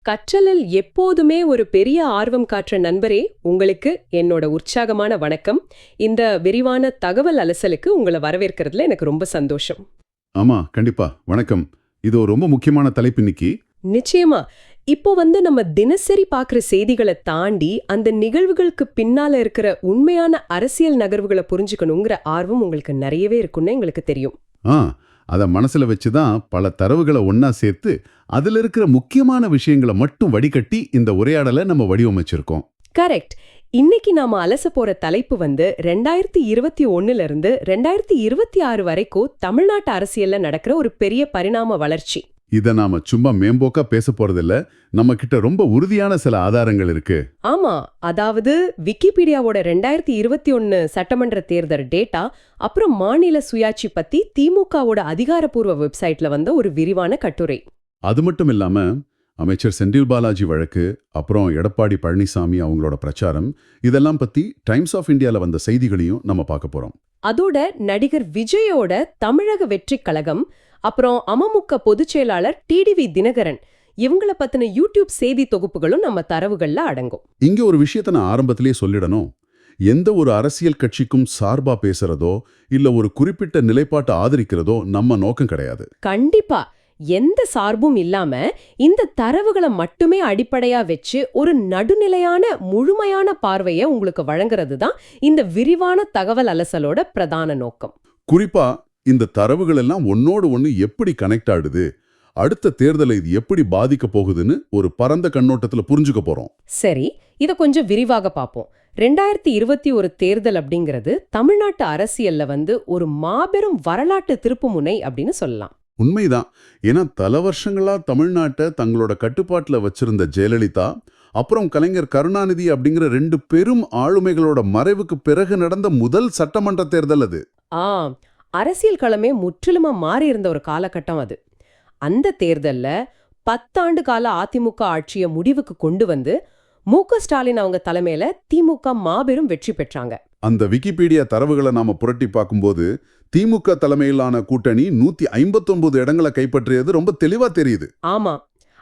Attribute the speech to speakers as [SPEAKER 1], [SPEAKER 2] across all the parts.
[SPEAKER 1] கற்றலில் எப்போதுமே ஒரு பெரிய ஆர்வம் காட்டுற நண்பரே, உங்களுக்கு என்னோட உற்சாகமான வணக்கம். இந்த விரிவான தகவல் அலசலுக்கு உங்களை வரவேற்கிறதுல எனக்கு ரொம்ப சந்தோஷம்.
[SPEAKER 2] ஆமா, கண்டிப்பா. வணக்கம். இது ஒரு ரொம்ப முக்கியமான தலைப்பு இன்னைக்கு.
[SPEAKER 1] நிச்சயமா. இப்போ நம்ம தினசரி பார்க்குற செய்திகளை தாண்டி அந்த நிகழ்வுகளுக்கு பின்னால இருக்கிற உண்மையான அரசியல் நகர்வுகளை புரிஞ்சுக்கணுங்கிற ஆர்வம் உங்களுக்கு நிறையவே இருக்குன்னு எங்களுக்கு தெரியும்.
[SPEAKER 2] ஆ அத மனசுல வச்சு தான் பல தரவுகளை ஒண்ணா சேர்த்து அதுல இருக்கிற முக்கியமான விஷயங்களை மட்டும் வடிகட்டி இந்த உரையாடலை நம்ம வடிவமைச்சிருக்கோம்.
[SPEAKER 1] கரெக்ட். இன்னைக்கு நாம அலச போற தலைப்பு 2021 இருந்து 2026 வரைக்கும் தமிழ்நாட்டு அரசியல்ல நடக்கிற ஒரு பெரிய பரிணாம வளர்ச்சி.
[SPEAKER 2] இத நாம சும்மா மேம்போக்கா பேச போறதில்ல. நம்ம கிட்ட ரொம்ப உறுதியான சில ஆதாரங்கள் இருக்கு.
[SPEAKER 1] ஆமா, அதாவது விக்கிபீடியாவோட 2021 சட்டமன்ற தேர்தல் டேட்டா, அப்புறம் மாநில சுயாட்சி பத்தி திமுகவோட அதிகாரப்பூர்வ வெப்சைட்ல வந்த ஒரு விரிவான கட்டுரை.
[SPEAKER 2] அது மட்டும் இல்லாம அமைச்சர் செந்தில் பாலாஜி வழக்கு, அப்புறம் எடப்பாடி பழனிசாமி அவங்களோட பிரச்சாரம், இதெல்லாம் பத்தி டைம்ஸ் ஆஃப் இந்தியால வந்த செய்திகளையும் நம்ம பார்க்க போறோம்.
[SPEAKER 1] அதோட நடிகர் விஜயோட தமிழக வெற்றிக் கழகம், அப்புறம் அமமுக பொதுச் செயலாளர் டிடிவி தினகரன், இவங்கள பத்தின யூடியூப் செய்தி தொகுப்புகளும் நம்ம தரவுகள்ல அடங்கும்.
[SPEAKER 2] இங்க ஒரு விஷயத்தை நான் ஆரம்பத்திலேயே சொல்லிடணும். எந்த ஒரு அரசியல் கட்சிக்கும் சார்பா பேசுறதோ இல்ல ஒரு குறிப்பிட்ட நிலைப்பாட்டை ஆதரிக்கிறதோ நம்ம நோக்கம் கிடையாது.
[SPEAKER 1] கண்டிப்பா எந்த சார்பும் இல்லாம இந்த தரவுகளை மட்டுமே அடிப்படையா வச்சு ஒரு நடுநிலையான முழுமையான பார்வையை உங்களுக்கு வழங்குறது தான் இந்த விரிவான தகவல் அலசலோட பிரதான நோக்கம்.
[SPEAKER 2] குறிப்பா இந்த தரவுகள் எல்லாம் ஒன்னோடு ஒன்னு எப்படி கனெக்ட் ஆடுது, அடுத்த தேர்தலை இது எப்படி பாதிக்க போகுதுன்னு ஒரு பரந்த கண்ணோட்டத்துல புரிஞ்சுக்க போறோம்.
[SPEAKER 1] சரி, இத கொஞ்சம் விரிவாக பார்ப்போம். 2021 தேர்தல் அப்படிங்கிறது தமிழ்நாட்டு அரசியல்ல ஒரு மாபெரும் வரலாற்று திருப்புமுனை அப்படின்னு சொல்லலாம்.
[SPEAKER 2] உண்மைதான். ஏன்னா பல வருஷங்களா தமிழ்நாட்டை தங்களோட கட்டுப்பாட்டுல வச்சிருந்த ஜெயலலிதா, அப்புறம் கலைஞர் கருணாநிதி அப்படிங்கிற ரெண்டு பெரும் ஆளுமைகளோட மறைவுக்கு பிறகு நடந்த முதல் சட்டமன்ற தேர்தல் அது.
[SPEAKER 1] அரசியல் களமே முற்றிலுமா மாறி இருந்த ஒரு காலகட்டம் அது. அந்த தேர்தல்ல 10 ஆண்டு கால அதிமுக ஆட்சியை முடிவுக்கு கொண்டு வந்து மு.க. ஸ்டாலின் அவங்க தலைமையில திமுக மாபெரும் வெற்றி பெற்றாங்க.
[SPEAKER 2] அந்த விக்கிபீடியா தரவுகளை நாம புரட்டி பார்க்கும்போது திமுக தலைமையிலான கூட்டணி 159 இடங்களை கைப்பற்றியது ரொம்ப தெளிவா தெரியுது.
[SPEAKER 1] ஆமா,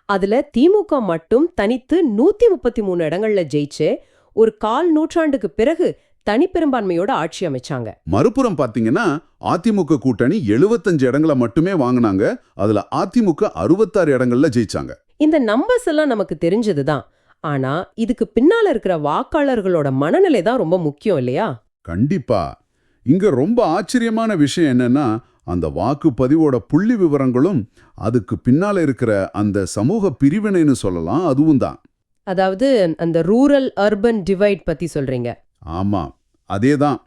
[SPEAKER 1] அதுல திமுக மட்டும் தனித்து 133 இடங்கள்ல ஜெயிச்சு ஒரு கால் நூற்றாண்டுக்கு பிறகு தனிப்பெரும்பான்மையோட ஆட்சி அமைச்சாங்க.
[SPEAKER 2] மறுபுறம் பாத்தீங்கன்னா அதிமுக கூட்டணி 75 இடங்களை மட்டுமே வாங்கினாங்க. அதுல அதிமுக 66 இடங்கள்ல ஜெயிச்சாங்க.
[SPEAKER 1] இந்த நம்பர்ஸ் எல்லாம் நமக்கு தெரிஞ்சதுதான். ஆனா இதுக்கு பின்னால இருக்கிற வாக்காளர்களோட மனநிலை தான் ரொம்ப முக்கியம் இல்லையா?
[SPEAKER 2] கண்டிப்பா. இங்க ரொம்ப ஆச்சரியமான விஷயம் என்னன்னா, அந்த வாக்குப்பதிவோட புள்ளி விவரங்களும் அதுக்கு பின்னால இருக்கிற அந்த சமூக பிரிவினைன்னு சொல்லலாம், அதுவும் தான்.
[SPEAKER 1] அதாவது அந்த ரூரல் அர்பன் டிவைட் பத்தி சொல்றீங்க?
[SPEAKER 2] ஆமா, அதேதான்.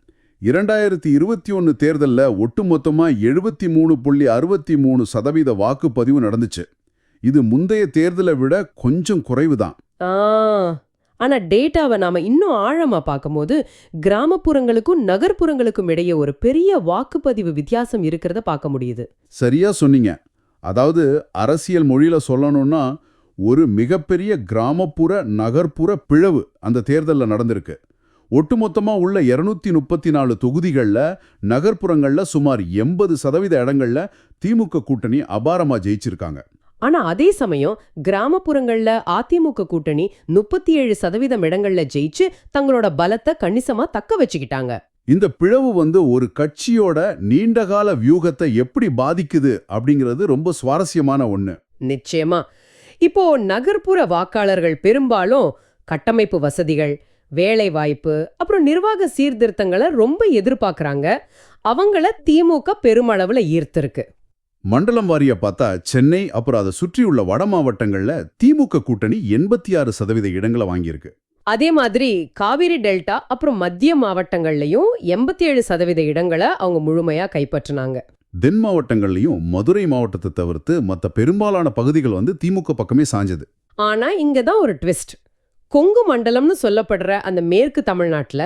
[SPEAKER 2] 2021 தேர்தல்ல ஒட்டுமொத்தமா 73.63% வாக்குப்பதிவு நடந்துச்சு. இது முந்தைய தேர்தலை விட கொஞ்சம் குறைவுதான்.
[SPEAKER 1] ஆனா டேட்டாவை நாம இன்னும் ஆழமா பார்க்கும்போது கிராமப்புறங்களுக்கும் நகர்ப்புறங்களுக்கும் இடையே ஒரு பெரிய வாக்குப்பதிவு வித்தியாசம் இருக்கிறத பார்க்க முடியுது.
[SPEAKER 2] சரியா சொன்னீங்க. அதாவது அரசியல் மொழியில சொல்லணும்னா ஒரு மிகப்பெரிய கிராமப்புற நகர்ப்புற பிளவு அந்த தேர்தல்ல நடந்திருக்கு. ஒட்டுமொத்தமா உள்ள 234 தொகுதிகள்ல நகர்ப்புறங்கள்ல சுமார் 80% இடங்கள்ல திமுக கூட்டணி அபாரமா ஜெயிச்சிருக்காங்க.
[SPEAKER 1] ஆனா அதே சமயம் கிராமப்புறங்கள்ல அதிமுக கூட்டணி 37% இடங்கள்ல ஜெயிச்சு தங்களோட பலத்தை கணிசமா தக்க வச்சுக்கிட்டாங்க.
[SPEAKER 2] இந்த பிளவு ஒரு கட்சியோட நீண்டகால வியூகத்தை எப்படி பாதிக்குது அப்படிங்கிறது ரொம்ப சுவாரஸ்யமான ஒண்ணு.
[SPEAKER 1] நிச்சயமா. இப்போ நகர்ப்புற வாக்காளர்கள் பெரும்பாலும் கட்டமைப்பு வசதிகள், வேலை வாய்ப்பு, அப்புறம் நிர்வாக சீர்திருத்தங்களை ரொம்ப எதிர்பார்க்கறாங்க. அவங்கள திமுக பெருமளவுல ஈர்த்திருக்கு.
[SPEAKER 2] மண்டலம் வாரியா பார்த்தா சென்னை அப்புறம் அதை சுற்றியுள்ள வட மாவட்டங்கள்ல திமுக கூட்டணி 86% இடங்களை வாங்கியிருக்கு.
[SPEAKER 1] அதே மாதிரி காவிரி டெல்டா அப்புறம் மத்திய மாவட்டங்கள்லயும் 87% இடங்களை அவங்க முழுமையா கைப்பற்றினாங்க.
[SPEAKER 2] தென் மாவட்டங்கள்லயும் மதுரை மாவட்டத்தை தவிர்த்து மற்ற பெரும்பாலான பகுதிகள் திமுக பக்கமே சாஞ்சது.
[SPEAKER 1] ஆனா இங்கதான் ஒரு ட்விஸ்ட். கொங்கு மண்டலம்னு சொல்லப்படுற அந்த மேற்கு தமிழ்நாட்டுல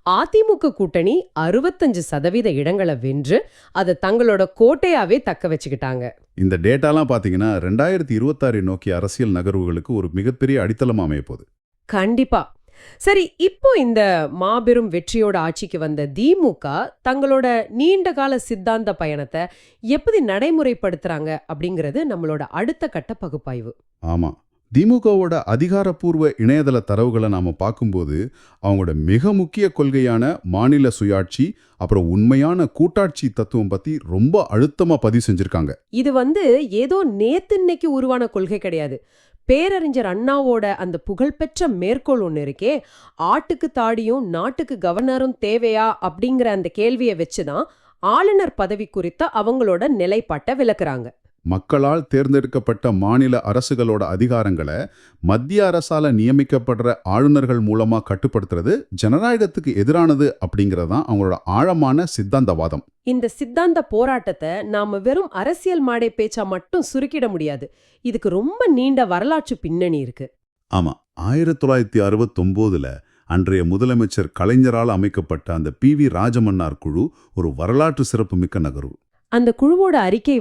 [SPEAKER 1] அதிமுக கூட்டணி 65% இடங்களை வென்று அதை தங்களோட கோட்டையாவே தக்க வச்சுக்கிட்டாங்க.
[SPEAKER 2] இந்த டேட்டாலாம் பாத்தீங்கன்னா 2026 நோக்கிய அரசியல் நகர்வுகளுக்கு ஒரு மிகப்பெரிய அடித்தளம் அமைய போகுது.
[SPEAKER 1] கண்டிப்பா. சரி, இப்போ இந்த மாபெரும் வெற்றியோட ஆட்சிக்கு வந்த திமுக தங்களோட நீண்டகால சித்தாந்த பயணத்தை எப்படி நடைமுறைப்படுத்துறாங்க அப்படிங்கிறது நம்மளோட அடுத்த கட்ட பகுப்பாய்வு.
[SPEAKER 2] ஆமா, திமுகவோட அதிகாரப்பூர்வ இணையதள தரவுகளை நாம பார்க்கும்போது அவங்களோட மிக முக்கிய கொள்கையான மாநில சுயாட்சி அப்புறம் உண்மையான கூட்டாட்சி தத்துவம் பத்தி ரொம்ப அழுத்தமா பதிவு செஞ்சிருக்காங்க.
[SPEAKER 1] இது ஏதோ நேத்து இன்னைக்கு உருவான கொள்கை கிடையாது. பேரறிஞர் அண்ணாவோட அந்த புகழ்பெற்ற மேற்கோள் ஒண்ணு இருக்கே, ஆட்டுக்கு தாடியும் நாட்டுக்கு கவர்னரும் தேவையா அப்படிங்கிற அந்த கேள்வியை வச்சுதான் ஆளுநர் பதவி குறித்த அவங்களோட நிலைப்பாட்டை விளக்குறாங்க.
[SPEAKER 2] மக்களால் தேர்ந்தெடுக்கப்பட்ட மாநில அரசுகளோட அதிகாரங்களை மத்திய அரசால நியமிக்கப்படுற ஆளுநர்கள் மூலமா கட்டுப்படுத்துறது ஜனநாயகத்துக்கு எதிரானது அப்படிங்கறதான் அவங்களோட ஆழமான சித்தாந்தவாதம்.
[SPEAKER 1] இந்த சித்தாந்த போராட்டத்தை நாம வெறும் அரசியல் மாடை பேச்சா மட்டும் சுருக்கிட முடியாது. இதுக்கு ரொம்ப நீண்ட வரலாற்று பின்னணி இருக்கு.
[SPEAKER 2] ஆமா, 1969ல அன்றைய முதலமைச்சர் கலைஞரால் அமைக்கப்பட்ட அந்த PV ராஜமன்னார் குழு ஒரு வரலாற்று சிறப்புமிக்க நகர்வு.
[SPEAKER 1] அந்த குழுவோட அறிக்கை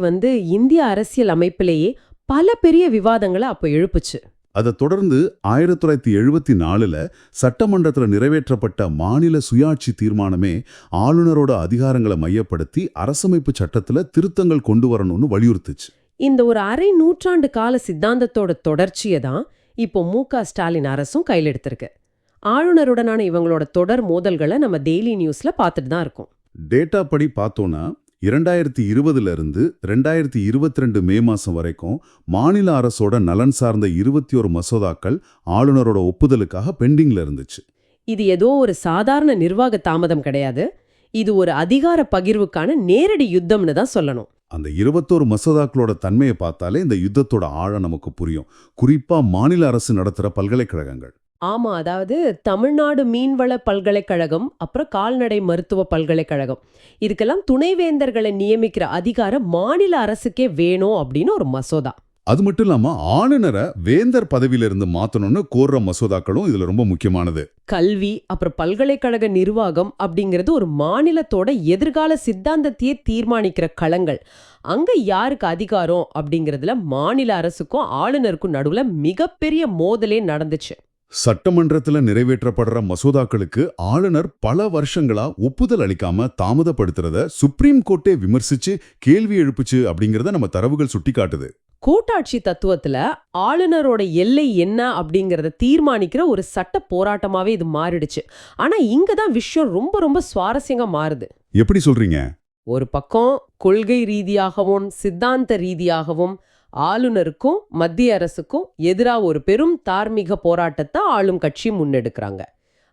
[SPEAKER 1] இந்திய அரசியல் அமைப்பிலேயே பல பெரிய விவாதங்களை அப்ப எழுப்புச்சு.
[SPEAKER 2] அதை தொடர்ந்து 1974ல சட்டமன்றத்தில் நிறைவேற்றப்பட்ட மாநில சுயாட்சி தீர்மானமே ஆளுநரோட அதிகாரங்களை மையப்படுத்தி அரசமைப்பு சட்டத்துல திருத்தங்கள் கொண்டு வரணும்னு வலியுறுத்துச்சு.
[SPEAKER 1] இந்த ஒரு அரை நூற்றாண்டு கால சித்தாந்தத்தோட தொடர்ச்சியை தான் இப்போ மு.க. ஸ்டாலின் அரசும் கையில் எடுத்திருக்கு. ஆளுநருடனான இவங்களோட தொடர் மோதல்களை நம்ம டெய்லி நியூஸ்ல பார்த்துட்டு தான் இருக்கோம்.
[SPEAKER 2] டேட்டா படி பார்த்தோன்னா 2020ல இருந்து 2022 மே மாசம் வரைக்கும் மாநில அரசோட நலன் சார்ந்த 21 மசோதாக்கள் ஆளுநரோட ஒப்புதலுக்காக பெண்டிங்ல இருந்துச்சு.
[SPEAKER 1] இது ஏதோ ஒரு சாதாரண நிர்வாக தாமதம் கிடையாது. இது ஒரு அதிகார பகிர்வுக்கான நேரடி யுத்தம்னு தான் சொல்லணும்.
[SPEAKER 2] அந்த 21 மசோதாக்களோட தன்மையை பார்த்தாலே இந்த யுத்தத்தோட ஆழம் நமக்கு புரியும். குறிப்பா மாநில அரசு நடத்துற பல்கலைக்கழகங்கள்.
[SPEAKER 1] ஆமா, அதாவது தமிழ்நாடு மீன்வள பல்கலைக்கழகம், அப்புறம் கால்நடை மருத்துவ பல்கலைக்கழகம், இதுக்கெல்லாம் துணைவேந்தர்களை நியமிக்கிற அதிகாரம் மாநில அரசுக்கே வேணும் அப்படின்னு ஒரு மசோதா.
[SPEAKER 2] அது மட்டும் இல்லாம ஆளுநரை வேந்தர் பதவியிலிருந்து மாத்தணும்னு கோர்ற மசோதாக்களும் இதுல ரொம்ப முக்கியமானது.
[SPEAKER 1] கல்வி அப்புறம் பல்கலைக்கழக நிர்வாகம் அப்படிங்கிறது ஒரு மாநிலத்தோட எதிர்கால சித்தாந்தத்தையே தீர்மானிக்கிற களங்கள். அங்க யாருக்கு அதிகாரம் அப்படிங்கிறதுல மாநில அரசுக்கும் ஆளுநருக்கும் நடுவுல மிகப்பெரிய மோதலே நடந்துச்சு.
[SPEAKER 2] சட்டமன்றத்துல நிறைவேற்றப்படுற மசோதாக்களுக்கு ஆளுநர் பல வருஷங்களா ஒப்புதல் அளிக்காம தாமதப்படுத்துறத சுப்ரீம் கோர்ட்டே விமர்சிச்சு கேள்வி எழுப்புச்சு அப்படிங்கறத நம்ம தரவுகள் சுட்டிக்காட்டுது.
[SPEAKER 1] கூட்டாட்சி தத்துவத்துல ஆளுநரோட எல்லை என்ன அப்படிங்கறத தீர்மானிக்கிற ஒரு சட்ட போராட்டமாவே இது மாறிடுச்சு. ஆனா இங்கதான் விஷயம் ரொம்ப ரொம்ப சுவாரஸ்யமா மாறுது.
[SPEAKER 2] எப்படி சொல்றீங்க?
[SPEAKER 1] ஒரு பக்கம் கொள்கை ரீதியாகவும் சித்தாந்த ரீதியாகவும் ஆளுநருக்கும் மத்திய அரசுக்கும் எதிராக ஒரு பெரும் தார்மீக போராட்டத்தை ஆளும் கட்சி முன்னெடுக்கிறாங்க.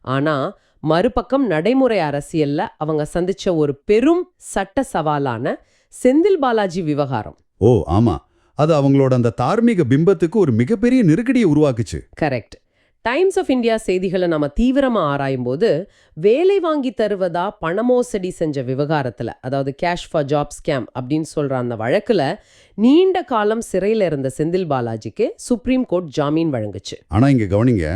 [SPEAKER 1] ஆனா மறுபக்கம் நடைமுறை அரசியல்ல அவங்க சந்திச்ச ஒரு பெரும் சட்ட சவாலான செந்தில் பாலாஜி விவகாரம்.
[SPEAKER 2] ஓ ஆமா, அது அவங்களோட அந்த தார்மீக பிம்பத்துக்கு ஒரு மிகப்பெரிய நெருக்கடியை உருவாக்குச்சு.
[SPEAKER 1] கரெக்ட். டைம்ஸ் ஆஃப் இந்தியா செய்திகளை நம்ம தீவிரமா ஆராயும் போது வேலை வாங்கி தருவதா பணமோசடி செஞ்ச விவகாரத்துல, அதாவது கேஷ் ஃபார் ஜாப் ஸ்கேம் அப்படின்னு சொல்ற அந்த வழக்குல நீண்ட காலம் சிறையில இருந்த செந்தில் பாலாஜிக்கு சுப்ரீம் கோர்ட் ஜாமீன் வழங்குச்சு.
[SPEAKER 2] ஆனா இங்க கவனிங்க,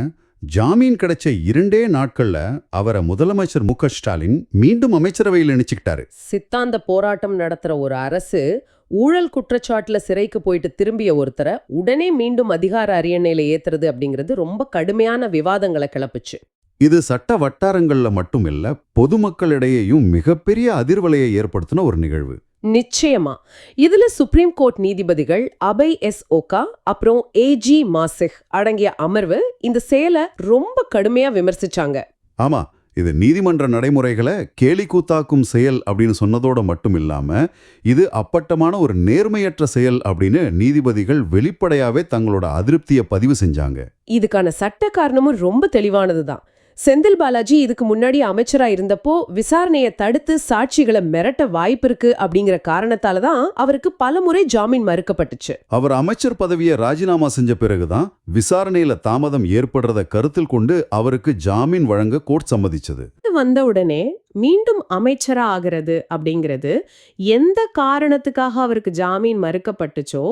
[SPEAKER 2] ஜாமீன் கிடைச்ச 2 நாட்கள்ல அவரை முதலமைச்சர் மு.க. ஸ்டாலின் மீண்டும் அமைச்சரவையில் இணைச்சுக்கிட்டாரு.
[SPEAKER 1] சித்தாந்த போராட்டம் நடத்துற ஒரு அரசு ஊழல் குற்றச்சாட்டுல சிறைக்கு போயிட்டு திரும்பிய ஒருத்தரை உடனே மீண்டும் அதிகார அரியணையில ஏத்துறது அப்படிங்கிறது ரொம்ப கடுமையான விவாதங்களை கிளப்புச்சு.
[SPEAKER 2] இது சட்ட வட்டாரங்கள்ல மட்டும் இல்ல, பொதுமக்களிடையேயும் மிகப்பெரிய அதிர்வலையை ஏற்படுத்தின ஒரு நிகழ்வு.
[SPEAKER 1] நிச்சயமா. இதுல சுப்ரீம் கோர்ட் நீதிபதிகள் அபய் எஸ் ஓகா அப்புறம் AG மாசிக் அடங்கிய அமர்வு இந்த செயலை ரொம்ப கடுமையா விமர்சிச்சாங்க.
[SPEAKER 2] ஆமா, இது நீதிமன்ற நடைமுறைகளை கேலி கூத்தாக்கும் செயல் அப்படின்னு சொன்னதோட மட்டும் இல்லாம இது அப்பட்டமான ஒரு நேர்மையற்ற செயல் அப்படின்னு நீதிபதிகள் வெளிப்படையாவே தங்களோட அதிருப்தியை பதிவு செஞ்சாங்க.
[SPEAKER 1] இதுக்கான சட்ட காரணமும் ரொம்ப தெளிவானதுதான். செந்தில் பாலாஜி இதுக்கு முன்னாடி அமைச்சரா இருந்தப்போ விசாரணையை தடுத்து சாட்சிகளை மிரட்ட வாய்ப்பு இருக்கு அப்படிங்கிற காரணத்தால தான் அவருக்கு பலமுறை ஜாமீன் மறுக்கப்பட்டுச்சு.
[SPEAKER 2] அவர் அமைச்சர் பதவியை ராஜினாமா செஞ்ச பிறகுதான் விசாரணையில தாமதம் ஏற்படுறத கருத்தில் கொண்டு அவருக்கு ஜாமீன் வழங்க கோர்ட் சம்மதிச்சது.
[SPEAKER 1] வந்த உடனே மீண்டும் அமைச்சரா ஆகிறது அப்படிங்கிறது எந்த காரணத்துக்காக அவருக்கு ஜாமீன் மறுக்கப்பட்டுச்சோ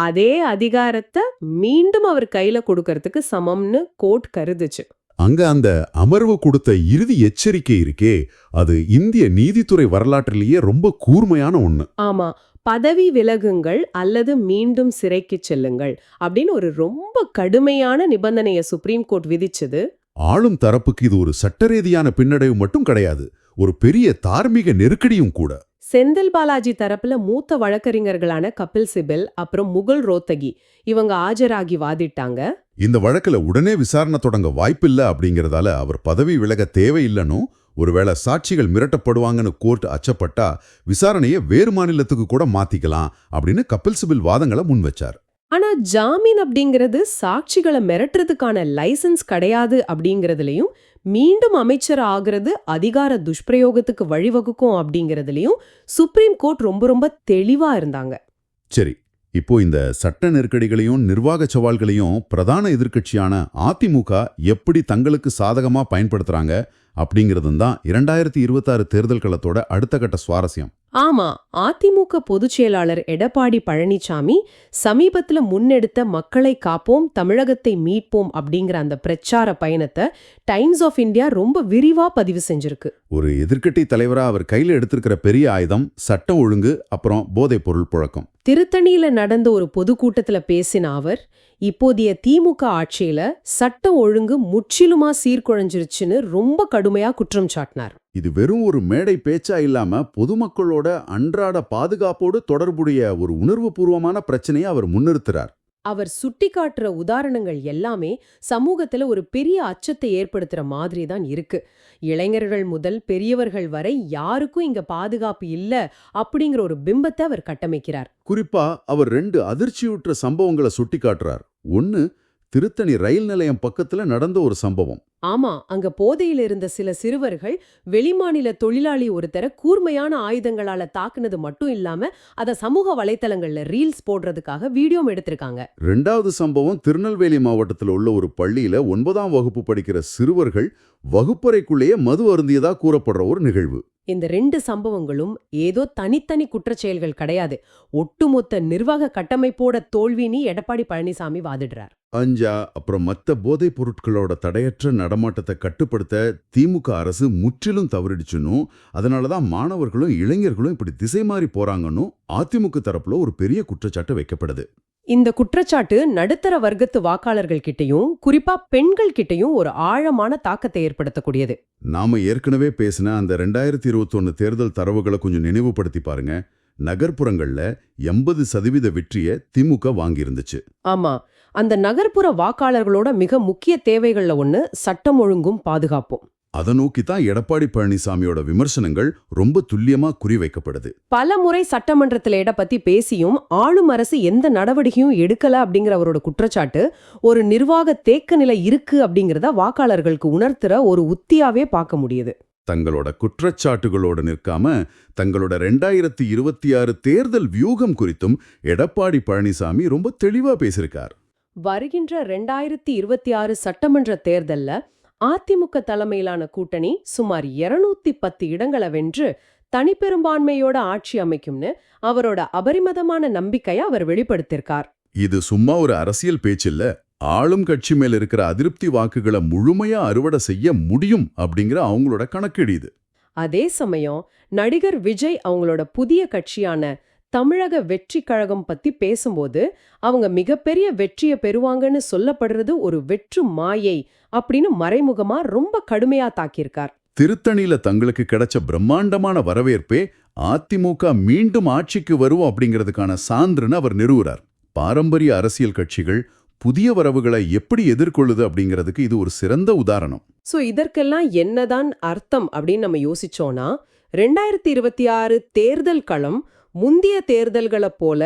[SPEAKER 1] அதே அதிகாரத்தை மீண்டும் அவர் கையில கொடுக்கறதுக்கு சமம்னு கோர்ட் கருதுச்சு.
[SPEAKER 2] அங்க அந்த அமர்வு கொடுத்த இறுதி எச்சரிக்கை இருக்கே, அது இந்திய நீதித்துறை வரலாற்றிலேயே ரொம்ப கூர்மையான ஒண்ணு.
[SPEAKER 1] ஆமா, பதவி விலகுங்கள் அல்லது மீண்டும் சிறைக்கு செல்லுங்கள் அப்படின்னு ஒரு ரொம்ப கடுமையான நிபந்தனையை சுப்ரீம் கோர்ட் விதிச்சது.
[SPEAKER 2] ஆளும் தரப்புக்கு இது ஒரு சட்டரீதியான பின்னடைவு மட்டும் கிடையாது, ஒரு பெரிய தார்மீக நெருக்கடியும் கூட.
[SPEAKER 1] செந்தில் பாலாஜி தரப்புல மூத்த வழக்கறிஞர்களான கபில் சிபல் அப்புறம் முகுல் ரோத்தகி இவங்க ஆஜராகி வாதிட்டாங்க.
[SPEAKER 2] இந்த வழக்குல உடனே விசாரணை தொடங்க வாய்ப்பில்ல அப்படிங்கறதால அவர் பதவி விலக தேவையில்லைன்னு, ஒருவேளை சாட்சிகள் மிரட்டப்படுவாங்கன்னு கோர்ட் அச்சப்பட்டா விசாரணையை வேறு மாநிலத்துக்கு கூட மாத்திக்கலாம் அப்படின்னு கபில் சிபல் வாதங்களை முன் வச்சார்.
[SPEAKER 1] ஆனா ஜாமீன் அப்படிங்கிறது சாட்சிகளை மிரட்டுறதுக்கான லைசன்ஸ் கிடையாது அப்படிங்கறதுலயும், மீண்டும் அமைச்சர் ஆகிறது அதிகார துஷ்பிரயோகத்துக்கு வழிவகுக்கும் அப்படிங்கறதுலயும் சுப்ரீம் கோர்ட் ரொம்ப ரொம்ப தெளிவா இருந்தாங்க.
[SPEAKER 2] சரி, இப்போ இந்த சட்ட நெருக்கடிகளையும் நிர்வாக சவால்களையும் பிரதான எதிர்க்கட்சியான அதிமுக எப்படி தங்களுக்கு சாதகமா பயன்படுத்துறாங்க அப்படிங்கிறதும் தான் 2026 தேர்தல் களத்தோட அடுத்த கட்ட சுவாரஸ்யம்.
[SPEAKER 1] ஆமா, அதிமுக பொதுச் செயலாளர் எடப்பாடி பழனிசாமி சமீபத்துல முன்னெடுத்த மக்களை காப்போம் தமிழகத்தை மீட்போம் அப்படிங்கிற அந்த பிரச்சார பயணத்தை டைம்ஸ் ஆஃப் இந்தியா ரொம்ப விரிவா பதிவு செஞ்சிருக்கு.
[SPEAKER 2] ஒரு எதிர்க்கட்சி தலைவரா அவர் கையில எடுத்திருக்கிற பெரிய ஆயுதம் சட்டம் ஒழுங்கு, அப்புறம் போதைப் பொருள் புழக்கம்.
[SPEAKER 1] திருத்தணியில நடந்த ஒரு பொதுக்கூட்டத்துல பேசின அவர், இப்போதைய திமுக ஆட்சியில சட்டம் ஒழுங்கு முற்றிலுமா சீர்குலைஞ்சிருச்சுன்னு ரொம்ப கடுமையா குற்றம் சாட்டினார்.
[SPEAKER 2] இது வெறும் ஒரு மேடை பேச்சா இல்லாம பொதுமக்களோட அன்றாட பாதுகாப்போடு தொடர்புடைய ஒரு உணர்வுபூர்வமான பிரச்சனையை அவர் முன்னிறுத்துறார்.
[SPEAKER 1] அவர் சுட்டிக்காட்டுற உதாரணங்கள் எல்லாமே சமூகத்துல ஒரு பெரிய அச்சத்தை ஏற்படுத்துற மாதிரி தான் இருக்கு. இளைஞர்கள் முதல் பெரியவர்கள் வரை யாருக்கும் இங்க பாதுகாப்பு இல்ல அப்படிங்கிற ஒரு பிம்பத்தை அவர் கட்டமைக்கிறார்.
[SPEAKER 2] குறிப்பா அவர் 2 அதிர்ச்சியுற்ற சம்பவங்களை சுட்டிக்காட்டுறார். ஒன்னு, திருத்தணி ரயில் நிலையம் பக்கத்துல நடந்த ஒரு சம்பவம்.
[SPEAKER 1] ஆமா, அங்க போதையில் இருந்த சில சிறுவர்கள் வெளிமாநில தொழிலாளி ஒருத்தர கூர்மையான ஆயுதங்களால தாக்குனது மட்டும் இல்லாம அத சமூக வலைத்தளங்கள்ல ரீல்ஸ் போடுறதுக்காக வீடியோ எடுத்திருக்காங்க.
[SPEAKER 2] 2வது சம்பவம் திருநெல்வேலி மாவட்டத்தில் உள்ள ஒரு பள்ளியில 9ஆம் வகுப்பு படிக்கிற சிறுவர்கள் வகுப்பறைக்குள்ளேயே மது அருந்தியதா கூறப்படுற ஒரு நிகழ்வு.
[SPEAKER 1] இந்த 2 சம்பவங்களும் ஏதோ தனித்தனி குற்றச்செயல்கள் கிடையாது, ஒட்டுமொத்த நிர்வாக கட்டமைப்போட தோல்வின்னு எடப்பாடி பழனிசாமி வாதிடுறார்.
[SPEAKER 2] அப்புறம் மத்த போதைப் பொருட்களோட தடையற்ற நடமாட்டத்தை கட்டுப்படுத்த திமுக அரசு முற்றிலும் தவறிடுச்சுன்னும், அதனாலதான் மாணவர்களும் இளைஞர்களும் இப்படி திசை மாறி போறாங்கன்னு அதிமுக தரப்புல ஒரு பெரிய குற்றச்சாட்டு வைக்கப்படுது.
[SPEAKER 1] இந்த குற்றச்சாட்டு நடுத்தர வர்க்கத்து வாக்காளர்கள் கிட்டையும் குறிப்பா பெண்கள் கிட்டையும் ஒரு ஆழமான தாக்கத்தை ஏற்படுத்தக்கூடியது.
[SPEAKER 2] நாம ஏற்கனவே பேசின அந்த 2021 தேர்தல் தரவுகளை கொஞ்சம் நினைவுபடுத்தி பாருங்க. நகர்ப்புறங்கள்ல 80% வெற்றியை திமுக வாங்கியிருந்துச்சு.
[SPEAKER 1] ஆமா, அந்த நகர்ப்புற வாக்காளர்களோட மிக முக்கிய தேவைகள்ல ஒண்ணு சட்டம் ஒழுங்கும் பாதுகாப்பும்.
[SPEAKER 2] அதை நோக்கித்தான் எடப்பாடி பழனிசாமியோட விமர்சனங்கள் ரொம்ப துல்லியமா குறிவைக்கப்படுது.
[SPEAKER 1] பல முறை சட்டமன்றத்துல இட பத்தி பேசியும் ஆளும் அரசு எந்த நடவடிக்கையும் எடுக்கல அப்படிங்கிற அவரோட குற்றச்சாட்டு ஒரு நிர்வாக தேக்க நிலை இருக்கு அப்படிங்கறத வாக்காளர்களுக்கு உணர்த்துற ஒரு உத்தியாவே பார்க்க முடியுது.
[SPEAKER 2] தங்களோட குற்றச்சாட்டுகளோடு நிற்காம தங்களோட 2026 தேர்தல் வியூகம் குறித்தும் எடப்பாடி பழனிசாமி ரொம்ப தெளிவா பேசியிருக்கார்.
[SPEAKER 1] வருகின்ற 2026 சட்டமன்ற தேர்தல்ல அதிமுக தலைமையிலான கூட்டணி சுமார் 210 இடங்களை வென்று தனிப்பெரும்பான்மையோட ஆட்சி அமைக்கும்னு அவரோட அபரிமிதமான நம்பிக்கையை அவர் வெளிப்படுத்தியிருக்கார்.
[SPEAKER 2] இது சும்மா ஒரு அரசியல் பேச்சில்ல, ஆளும் கட்சி மேல இருக்கிற அதிருப்தி வாக்குகளை முழுமையா அறுவடை செய்ய முடியும் அப்படிங்கிற அவங்களோட கணக்கீடு இது.
[SPEAKER 1] அதே சமயம் நடிகர் விஜய் அவங்களோட புதிய கட்சியான தமிழக வெற்றி கழகம் பத்தி பேசும்போது அவங்க மிகப்பெரிய வெற்றியை பெறுவாங்கன்னு சொல்லப்படுறது ஒரு வெற்று மாயை அப்படின்னு மறைமுகமா ரொம்ப கடுமையா தாக்கியிருக்கார்.
[SPEAKER 2] திருத்தணியில தங்களுக்கு கிடைச்ச பிரம்மாண்டமான வரவேற்பே அதிமுக மீண்டும் ஆட்சிக்கு வரும் அப்படிங்கிறதுக்கான சான்றுன்னு அவர் நிறுவுறார். பாரம்பரிய அரசியல் கட்சிகள் புதிய வரவுகளை எப்படி எதிர்கொள்ளுது அப்படிங்கிறதுக்கு இது ஒரு சிறந்த உதாரணம்.
[SPEAKER 1] சோ இதற்கெல்லாம் என்னதான் அர்த்தம் அப்படின்னு நம்ம யோசிச்சோம்னா, 2026 தேர்தல் களம் முந்திய தேர்தல்களை போல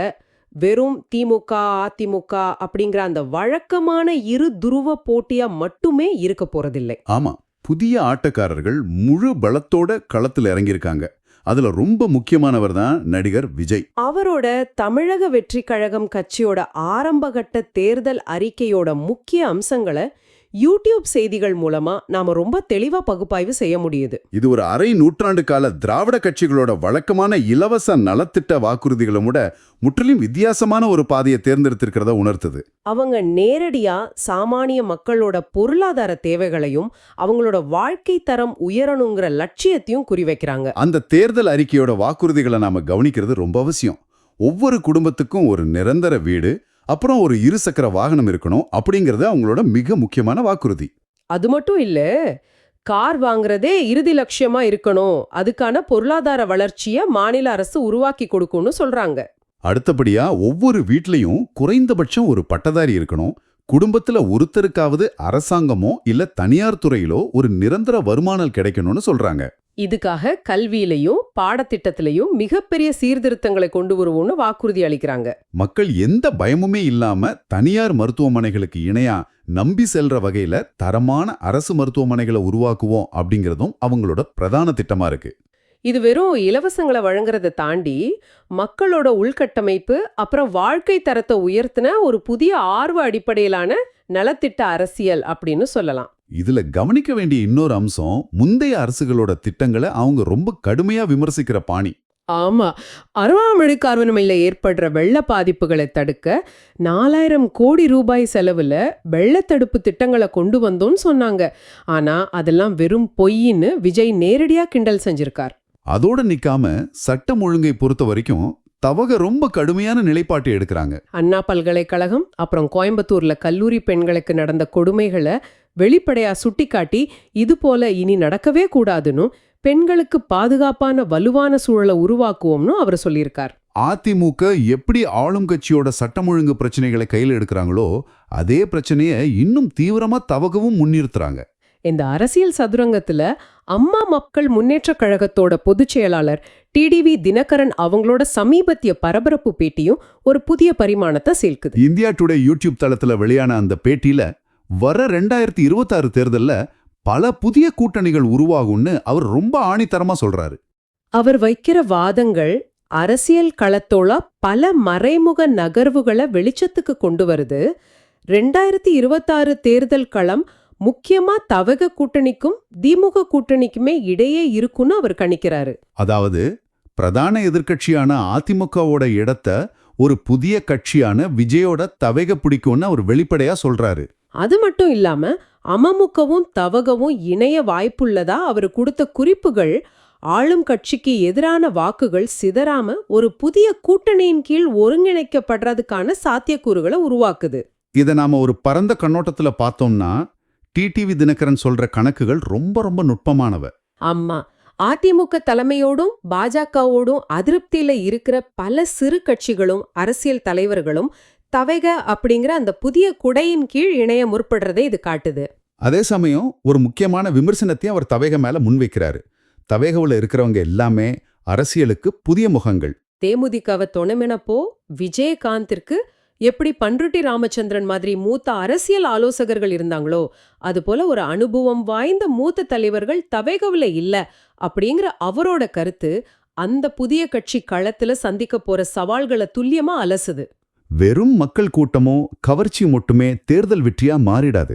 [SPEAKER 1] வெறும் திமுக அதிமுக அப்படிங்கிற அந்த வழக்கமான இரு துருவ போட்டியா மட்டுமே இருக்க போறதில்லை.
[SPEAKER 2] ஆமா, புதிய ஆட்டக்காரர்கள் முழு பலத்தோட களத்துல இறங்கியிருக்காங்க. அதுல ரொம்ப முக்கியமானவர் தான் நடிகர் விஜய்.
[SPEAKER 1] அவரோட தமிழக வெற்றி கழகம் கட்சியோட ஆரம்பகட்ட தேர்தல் அறிக்கையோட முக்கிய அம்சங்களை யூடியூப் செய்திகள் மூலமா நாம ரொம்ப தெளிவா பகுப்பாய்வு செய்ய முடியுது.
[SPEAKER 2] இது ஒரு அரை நூற்றாண்டு கால திராவிட கட்சிகளோட வழக்கமான இலவச நலத்திட்ட வாக்குறுதிகளை விட முற்றிலும் வித்தியாசமான ஒரு பாதையை தேர்ந்தெடுத்திருக்கிறத உணர்த்துது.
[SPEAKER 1] அவங்க நேரடியா சாமானிய மக்களோட பொருளாதார தேவைகளையும் அவங்களோட வாழ்க்கை தரம் உயரணுங்கிற லட்சியத்தையும் குறிவைக்கிறாங்க.
[SPEAKER 2] அந்த தேர்தல் அறிக்கையோட வாக்குறுதிகளை நாம கவனிக்கிறது ரொம்ப அவசியம். ஒவ்வொரு குடும்பத்துக்கும் ஒரு நிரந்தர வீடு, அப்புறம் ஒரு இருசக்கர வாகனம் இருக்கணும் அப்படிங்கறது அவங்களோட மிக முக்கியமான வாக்குறுதி.
[SPEAKER 1] அது மட்டும் இல்ல, கார் வாங்குறதே இறுதி லட்சியமா இருக்கணும், அதுக்கான பொருளாதார வளர்ச்சிய மாநில அரசு உருவாக்கி கொடுக்கும்னு சொல்றாங்க.
[SPEAKER 2] அடுத்தபடியா ஒவ்வொரு வீட்லயும் குறைந்தபட்சம் ஒரு பட்டதாரி இருக்கணும். குடும்பத்துல ஒருத்தருக்காவது அரசாங்கமோ இல்ல தனியார் துறையிலோ ஒரு நிரந்தர வருமானம் கிடைக்கணும்னு சொல்றாங்க.
[SPEAKER 1] இதுக்காக கல்வியிலையும் பாடத்திட்டத்திலையும் மிகப்பெரிய சீர்திருத்தங்களை கொண்டு வருவோம்னு வாக்குறுதி அளிக்கிறாங்க.
[SPEAKER 2] மக்கள் எந்த பயமுமே இல்லாம தனியார் மருத்துவமனைகளுக்கு இணையா நம்பி செல்ற வகையில தரமான அரசு மருத்துவமனைகளை உருவாக்குவோம் அப்படிங்கறதும் அவங்களோட பிரதான திட்டமா இருக்கு.
[SPEAKER 1] இது வெறும் இலவசங்களை வழங்குறதை தாண்டி மக்களோட உள்கட்டமைப்பு அப்புறம் வாழ்க்கை தரத்தை உயர்த்தின ஒரு புதிய ஆர்வ அடிப்படையிலான நலத்திட்ட அரசியல் அப்படின்னு சொல்லலாம்.
[SPEAKER 2] இதுல கவனிக்க வேண்டிய இன்னொரு அம்சம் முந்தைய அரசுகளோட திட்டங்களை அவங்க ரொம்ப கடுமையா விமர்சிக்கிற பாணி.
[SPEAKER 1] ஆமா, அருவாமழை காரணமில்ல ஏற்படுற வெள்ள பாதிப்புகளை தடுக்க 4000 கோடி ரூபாய் செலவுல வெள்ளத்தடுப்பு திட்டங்களை கொண்டு வந்தோம்னு சொன்னாங்க. ஆனா அதெல்லாம் வெறும் பொய்ன்னு விஜய் நேரடியா கிண்டல் செஞ்சிருக்கார்.
[SPEAKER 2] அதோட நிக்காம சட்டம் ஒழுங்கை பொறுத்த வரைக்கும் தவக ரொம்ப கடுமையான நிலைப்பாட்டை எடுக்கிறாங்க.
[SPEAKER 1] அண்ணா பல்கலைக்கழகம் அப்புறம் கோயம்புத்தூர்ல கல்லூரி பெண்களுக்கு நடந்த கொடுமைகளை வெளிப்படையா சுட்டிக்காட்டி இது போல இனி நடக்கவே கூடாதுன்னு பெண்களுக்கு பாதுகாப்பான வலுவான சூழலை உருவாக்குவோம்னு அவர் சொல்லியிருக்கார்.
[SPEAKER 2] அதிமுக எப்படி ஆளும் கட்சியோட சட்டம் ஒழுங்கு பிரச்சனைகளை கையில் எடுக்கிறாங்களோ அதே பிரச்சனையை இன்னும் தீவிரமா தவகவும் முன்னிறுத்துறாங்க.
[SPEAKER 1] இந்த அரசியல் சதுரங்கத்துல அம்மா மக்கள் முன்னேற்றக் கழகத்தோட பொதுச் செயலாளர் டிடிவி தினகரன் அவங்களோட சமீபத்திய பரபரப்பு பேட்டியும் ஒரு புதிய பரிமாணத்தை சேர்க்குது.
[SPEAKER 2] இந்தியா டுடே யூடியூப் தளத்துல வெளியான அந்த பேட்டியில வர 2026 தேர்தல்ல பல புதிய கூட்டணிகள் உருவாகும்னு அவர் ரொம்ப ஆணித்தரமா சொல்றாரு.
[SPEAKER 1] அவர் வைக்கிற வாதங்கள் அரசியல் களத்தோட பல மறைமுக நகர்வுகளை வெளிச்சத்துக்கு கொண்டு வருது. 2026 தேர்தல் களம் முக்கியமா தவக கூட்டணிக்கும் திமுக கூட்டணிக்குமே இடையே இருக்குன்னு அவர் கணிக்கிறாரு.
[SPEAKER 2] அதாவது பிரதான எதிர்க்கட்சியான அதிமுகவோட இடத்த ஒரு புதிய கட்சியான விஜயோட தவக பிடிக்கும்னு அவர் வெளிப்படையா சொல்றாரு.
[SPEAKER 1] அது மட்டும் இல்லாம அமமுகவும் தவகவும் இணைய வாய்ப்புள்ளதா அவர் கொடுத்த குறிப்புகள் ஆளும் கட்சிக்கு எதிரான வாக்குகள் சிதறாம ஒரு புதிய கூட்டணியின் கீழ் ஒருங்கிணைக்கப்படுறதுக்கான சாத்தியக்கூறுகளை உருவாக்குது.
[SPEAKER 2] இதை நாம ஒரு பரந்த கண்ணோட்டத்துல பார்த்தோம்னா டிடிவி தினகரன் சொல்ற கணக்குகள் ரொம்ப ரொம்ப நுட்பமானவ.
[SPEAKER 1] ஆமா, அதிமுக தலைமையோடும் பாஜகவோடும் அதிருப்தியில இருக்கிற பல சிறு கட்சிகளும் அரசியல் தலைவர்களும் தவக அப்படிங்கிற அந்த புதிய குடையின் கீழ் இணைய முற்படுறதை இது காட்டுது.
[SPEAKER 2] அதே சமயம் ஒரு முக்கியமான விமர்சனத்தையும் அவர் தவேக மேல முன்வைக்கிறாரு. தவேகவுல இருக்கிறவங்க எல்லாமே அரசியலுக்கு புதிய முகங்கள்.
[SPEAKER 1] தேமுதிகவை தொணமெனப்போ விஜயகாந்திற்கு எப்படி பண்ருட்டி ராமச்சந்திரன் மாதிரி மூத்த அரசியல் ஆலோசகர்கள் இருந்தாங்களோ அதுபோல ஒரு அனுபவம் வாய்ந்த மூத்த தலைவர்கள் தவேகவுல இல்ல அப்படிங்கிற அவரோட கருத்து அந்த புதிய கட்சி களத்துல சந்திக்க போற சவால்களை துல்லியமா அலசுது.
[SPEAKER 2] வெறும் மக்கள் கூட்டமோ கவர்ச்சி மட்டுமே தேர்தல் வெற்றியா மாறிடாது.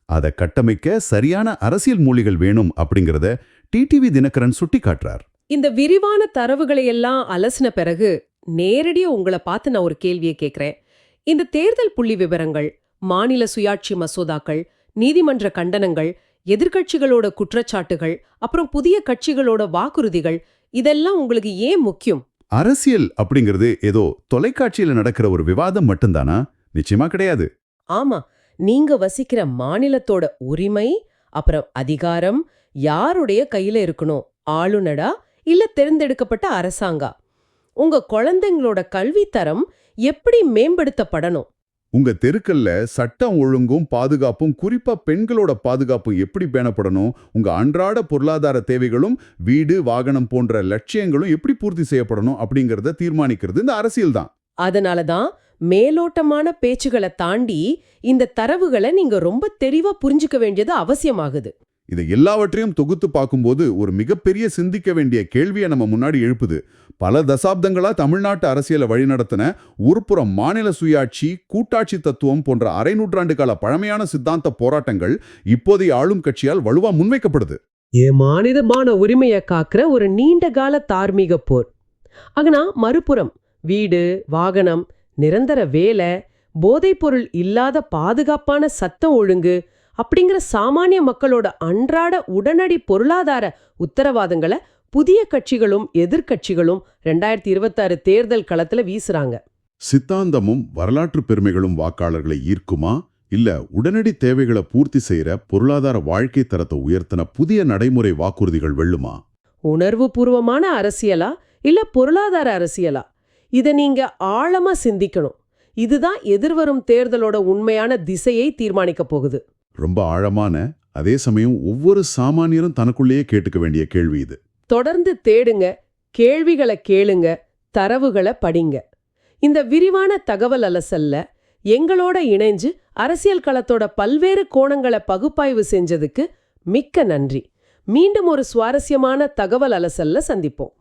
[SPEAKER 2] அதை கட்டமைக்க சரியான அரசியல் மூலிகள் வேணும் அப்படிங்கறத டிடிவி தினகரன் சுட்டி காட்டுறார்.
[SPEAKER 1] இந்த விரிவான தரவுகளை எல்லாம் அலசின பிறகு நேரடியா உங்களை பார்த்து நான் ஒரு கேள்வியை கேட்கிறேன். இந்த தேர்தல் புள்ளி விவரங்கள், மாநில சுயாட்சி மசோதாக்கள், நீதிமன்ற கண்டனங்கள், எதிர்க்கட்சிகளோட குற்றச்சாட்டுகள், அப்புறம் புதிய கட்சிகளோட வாக்குறுதிகள், இதெல்லாம் உங்களுக்கு ஏன் முக்கியம்?
[SPEAKER 2] அரசியல் அப்படிங்கிறது ஏதோ தொலைக்காட்சியில நடக்கிற ஒரு விவாதம் மட்டும்தானா? நிச்சயமா கிடையாது.
[SPEAKER 1] ஆமா, நீங்க வசிக்கிற மாநிலத்தோட உரிமை அப்புறம் அதிகாரம் யாருடைய கையில இருக்கணும்? ஆளுநரா இல்ல தேர்ந்தெடுக்கப்பட்ட அரசாங்கா? உங்க குழந்தைங்களோட கல்வி தரம் எப்படி மேம்படுத்தப்படணும்?
[SPEAKER 2] உங்க தெருக்கல்ல சட்டம் ஒழுங்கும் பாதுகாப்பும், குறிப்பா பெண்களோட பாதுகாப்பும் எப்படி பேணப்படணும்? உங்க அன்றாட பொருளாதார தேவைகளும் வீடு வாகனம் போன்ற லட்சியங்களும் எப்படி பூர்த்தி செய்யப்படணும் அப்படிங்கறத தீர்மானிக்கிறது இந்த அரசியல் தான்.
[SPEAKER 1] அதனாலதான் மேலோட்டமான பேச்சுகளை தாண்டி இந்த தரவுகளை நீங்க ரொம்ப தெளிவா புரிஞ்சுக்க வேண்டியது அவசியமாகுது.
[SPEAKER 2] இதை எல்லாவற்றையும் தொகுத்து பார்க்கும்போது ஒரு மிகப்பெரிய சிந்திக்க வேண்டிய கேள்வியை நம்ம முன்னாடி எழுப்புது. பல தசாப்தங்களா தமிழ்நாட்டு அரசியலை வழிநடத்தின ஒருபுறம் மாநில சுயாட்சி, கூட்டாட்சி தத்துவம் போன்ற அரை நூற்றாண்டு கால பழமையான சித்தாந்த போராட்டங்கள் இப்போதைய ஆளும் கட்சியால் வலுவா முன்வைக்கப்படுது.
[SPEAKER 1] மாநிலமான உரிமையை காக்கிற ஒரு நீண்ட கால தார்மீக போர். ஆனா மறுபுறம் வீடு வாகனம், நிரந்தர வேலை, போதைப்பொருள் இல்லாத பாதுகாப்பான சட்டம் ஒழுங்கு அப்படிங்கிற சாமானிய மக்களோட அன்றாட உடனடி பொருளாதார உத்தரவாதங்களை புதிய கட்சிகளும் எதிர்க்கட்சிகளும் 2026 தேர்தல் களத்துல வீசுறாங்க.
[SPEAKER 2] சித்தாந்தமும் வரலாற்று பெருமைகளும் வாக்காளர்களை ஈர்க்குமா இல்ல உடனடி தேவைகளை பூர்த்தி செய்யற பொருளாதார வாழ்க்கை தரத்தை உயர்த்தின புதிய நடைமுறை வாக்குறுதிகள் வெல்லுமா?
[SPEAKER 1] உணர்வுபூர்வமான அரசியலா இல்ல பொருளாதார அரசியலா? இத நீங்க ஆழமா சிந்திக்கணும். இதுதான் எதிர்வரும் தேர்தலோட உண்மையான திசையை தீர்மானிக்க போகுது.
[SPEAKER 2] ரொம்ப ஆழமான, அதே சமயம் ஒவ்வொரு சாமானியரும் தனக்குள்ளேயே கேட்டுக்க வேண்டிய கேள்வி இது.
[SPEAKER 1] தொடர்ந்து தேடுங்க, கேள்விகளை கேளுங்க, தரவுகளை படிங்க. இந்த விரிவான தகவல் அலசல்ல எங்களோட இணைஞ்சு அரசியல் களத்தோட பல்வேறு கோணங்களை பகுப்பாய்வு செஞ்சதுக்கு மிக்க நன்றி. மீண்டும் ஒரு சுவாரஸ்யமான தகவல் அலசல்ல சந்திப்போம்.